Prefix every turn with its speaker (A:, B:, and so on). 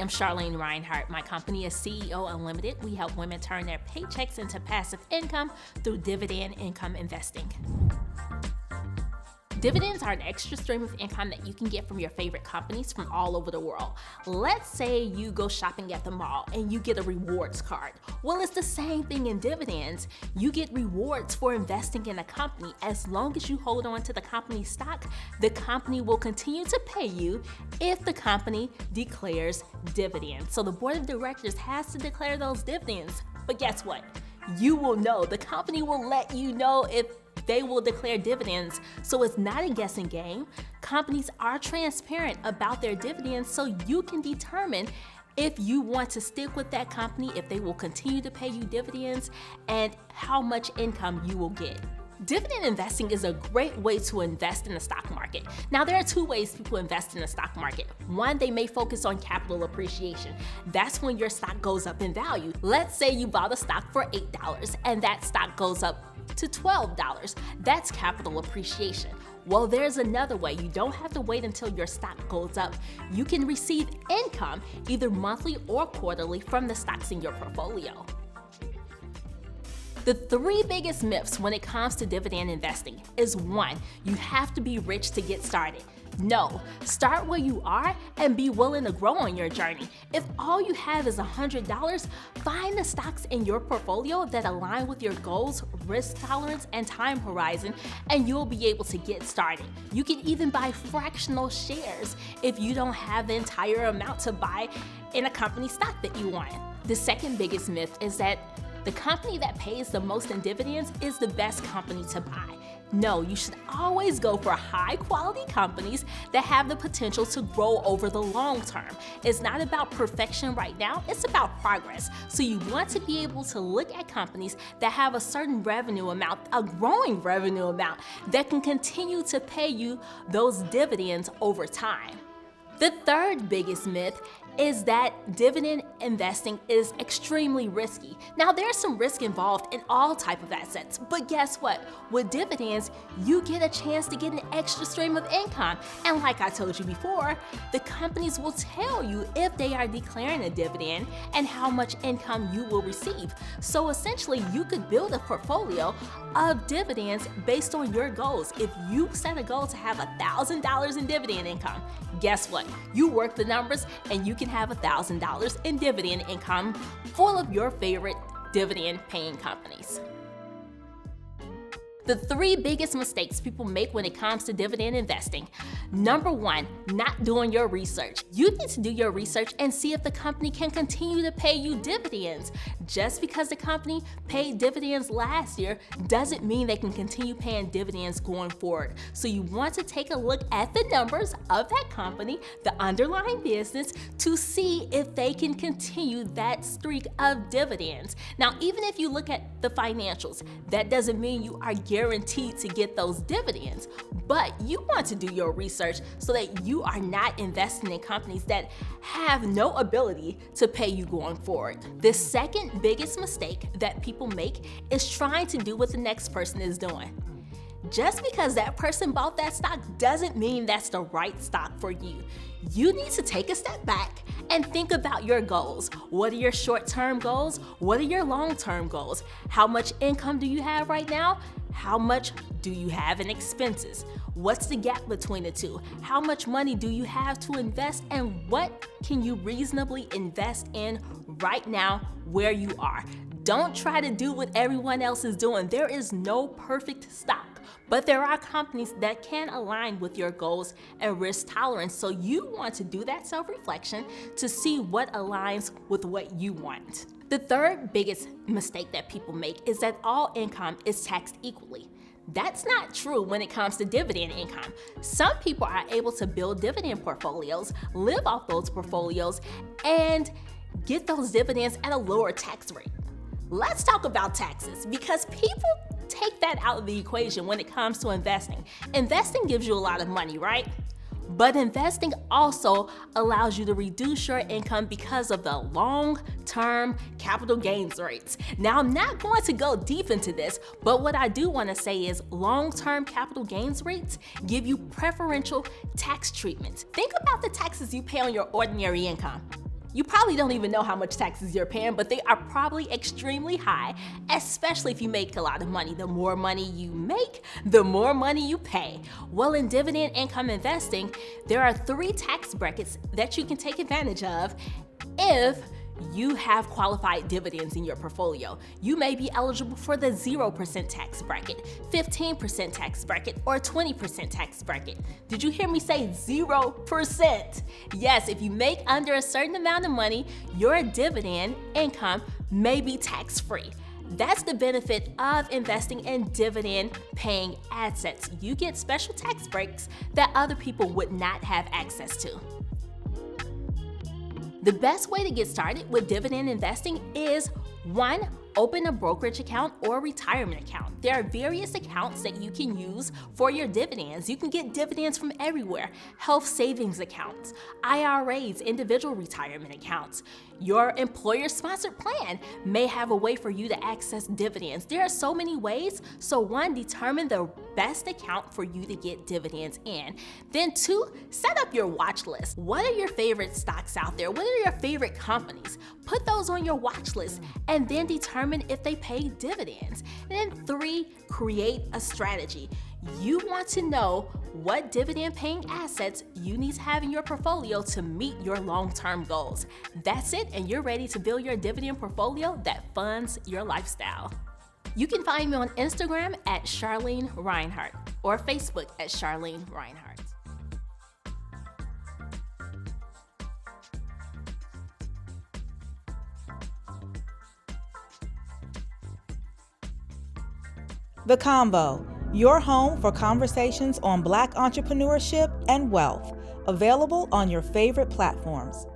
A: am Charlene Rhinehart. My company is CEO Unlimited. We help women turn their paychecks into passive income through dividend income investing. Dividends are an extra stream of income that you can get from your favorite companies from all over the world. Let's say you go shopping at the mall and you get a rewards card. Well, it's the same thing in dividends. You get rewards for investing in a company. As long as you hold on to the company's stock, the company will continue to pay you if the company declares dividends. So the board of directors has to declare those dividends. But guess what? You will know. The company will let you know if they will declare dividends, so it's not a guessing game. Companies are transparent about their dividends, so you can determine if you want to stick with that company, if they will continue to pay you dividends, and how much income you will get. Dividend investing is a great way to invest in the stock market. Now, there are two ways people invest in the stock market. One, they may focus on capital appreciation. That's when your stock goes up in value. Let's say you bought a stock for $8 and that stock goes up to $12. That's capital appreciation. Well, there's another way. You don't have to wait until your stock goes up. You can receive income either monthly or quarterly from the stocks in your portfolio. The three biggest myths when it comes to dividend investing is 1, you have to be rich to get started. No, start where you are and be willing to grow on your journey. If all you have is $100, find the stocks in your portfolio that align with your goals, risk tolerance, and time horizon, and you'll be able to get started. You can even buy fractional shares if you don't have the entire amount to buy in a company stock that you want. The second biggest myth is that the company that pays the most in dividends is the best company to buy. No, you should always go for high quality companies that have the potential to grow over the long term. It's not about perfection right now, it's about progress. So you want to be able to look at companies that have a certain revenue amount, a growing revenue amount, that can continue to pay you those dividends over time. The third biggest myth is that dividend investing is extremely risky. Now, there's some risk involved in all type of assets, but guess what? With dividends, you get a chance to get an extra stream of income. And like I told you before, the companies will tell you if they are declaring a dividend and how much income you will receive. So essentially, you could build a portfolio of dividends based on your goals. If you set a goal to have $1,000 in dividend income, guess what? You work the numbers and you can have $1,000 in dividend income full of your favorite dividend paying companies. The three biggest mistakes people make when it comes to dividend investing. Number 1, not doing your research. You need to do your research and see if the company can continue to pay you dividends. Just because the company paid dividends last year doesn't mean they can continue paying dividends going forward. So you want to take a look at the numbers of that company, the underlying business, to see if they can continue that streak of dividends. Now, even if you look at the financials, that doesn't mean you are guaranteed to get those dividends, but you want to do your research so that you are not investing in companies that have no ability to pay you going forward. The second biggest mistake that people make is trying to do what the next person is doing. Just because that person bought that stock doesn't mean that's the right stock for you. You need to take a step back and think about your goals. What are your short-term goals? What are your long-term goals? How much income do you have right now? How much do you have in expenses? What's the gap between the two? How much money do you have to invest, and what can you reasonably invest in right now where you are? Don't try to do what everyone else is doing. There is no perfect stock, but there are companies that can align with your goals and risk tolerance. So you want to do that self-reflection to see what aligns with what you want. The third biggest mistake that people make is that all income is taxed equally. That's not true when it comes to dividend income. Some people are able to build dividend portfolios, live off those portfolios, and get those dividends at a lower tax rate. Let's talk about taxes, because people take that out of the equation when it comes to investing. Investing gives you a lot of money, right? But investing also allows you to reduce your income because of the long-term capital gains rates. Now, I'm not going to go deep into this, but what I do want to say is long-term capital gains rates give you preferential tax treatment. Think about the taxes you pay on your ordinary income. You probably don't even know how much taxes you're paying, but they are probably extremely high, especially if you make a lot of money. The more money you make, the more money you pay. Well, in dividend income investing, there are 3 tax brackets that you can take advantage of if you have qualified dividends in your portfolio. You may be eligible for the 0% tax bracket, 15% tax bracket, or 20% tax bracket. Did you hear me say 0%? Yes, if you make under a certain amount of money, your dividend income may be tax-free. That's the benefit of investing in dividend-paying assets. You get special tax breaks that other people would not have access to. The best way to get started with dividend investing is 1. Open a brokerage account or retirement account. There are various accounts that you can use for your dividends. You can get dividends from everywhere. Health savings accounts, IRAs, individual retirement accounts. Your employer-sponsored plan may have a way for you to access dividends. There are so many ways. So 1, determine the best account for you to get dividends in. Then 2, set up your watch list. What are your favorite stocks out there? What are your favorite companies? Put those on your watch list and then determine if they pay dividends. And then 3, create a strategy. You want to know what dividend-paying assets you need to have in your portfolio to meet your long-term goals. That's it, and you're ready to build your dividend portfolio that funds your lifestyle. You can find me on Instagram at Charlene Rhinehart or Facebook at Charlene Rhinehart.
B: The Convo, your home for conversations on Black entrepreneurship and wealth, available on your favorite platforms.